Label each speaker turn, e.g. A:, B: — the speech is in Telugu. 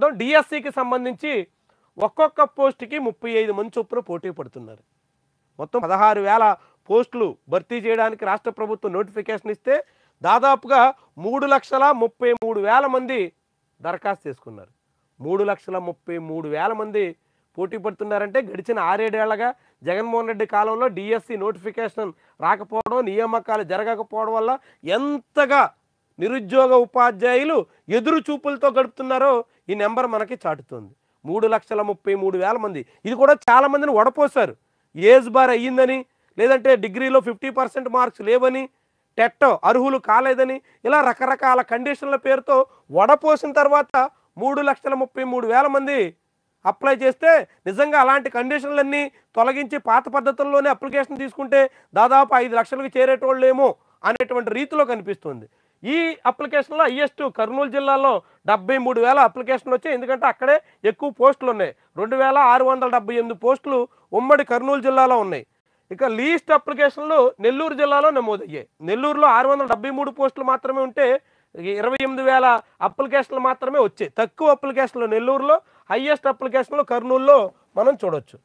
A: డిఎస్సికి సంబంధించి ఒక్కొక్క పోస్ట్‌కి 35 మంది చొప్పున పోటీ పడుతున్నారు. మొత్తం 16,000 పోస్టులు భర్తీ చేయడానికి రాష్ట్ర ప్రభుత్వం నోటిఫికేషన్ ఇస్తే దాదాపుగా 3,33,000 మంది దరఖాస్తు చేసుకున్నారు. 3,33,000 మంది పోటీ పడుతున్నారంటే గడిచిన 6-7 ఏళ్లగా జగన్మోహన్ రెడ్డి కాలంలో డిఎస్సి నోటిఫికేషన్ రాకపోవడం, నియామకాలు జరగకపోవడం వల్ల ఎంతగా నిరుద్యోగ ఉపాధ్యాయులు ఎదురు చూపులతో గడుపుతున్నారో ఈ నెంబర్ మనకి చాటుతోంది. 3,33,000 మంది. ఇది కూడా చాలా మందిని వడపోశారు. ఏజ్ బార్ అయ్యిందని, లేదంటే డిగ్రీలో 50% మార్క్స్ లేవని, టెట్ అర్హులు కాలేదని, ఇలా రకరకాల కండిషన్ల పేరుతో వడపోసిన తర్వాత 3,33,000 మంది అప్లై చేస్తే నిజంగా అలాంటి కండిషన్లన్నీ తొలగించి పాత పద్ధతుల్లోనే అప్లికేషన్ తీసుకుంటే దాదాపు 5 లక్షలకు చేరేటోళ్ళేమో అనేటువంటి రీతిలో కనిపిస్తుంది. ఈ అప్లికేషన్లో హైయెస్ట్ కర్నూలు జిల్లాలో 73,000 అప్లికేషన్లు వచ్చాయి. ఎందుకంటే అక్కడే ఎక్కువ పోస్టులు ఉన్నాయి. 2,678 పోస్టులు ఉమ్మడి కర్నూలు జిల్లాలో ఉన్నాయి. ఇక లీస్ట్ అప్లికేషన్లు నెల్లూరు జిల్లాలో నమోదయ్యాయి. నెల్లూరులో 673 పోస్టులు మాత్రమే ఉంటే 28,000 అప్లికేషన్లు మాత్రమే వచ్చాయి. తక్కువ అప్లికేషన్లు నెల్లూరులో, హైయెస్ట్ అప్లికేషన్లు కర్నూలులో మనం చూడొచ్చు.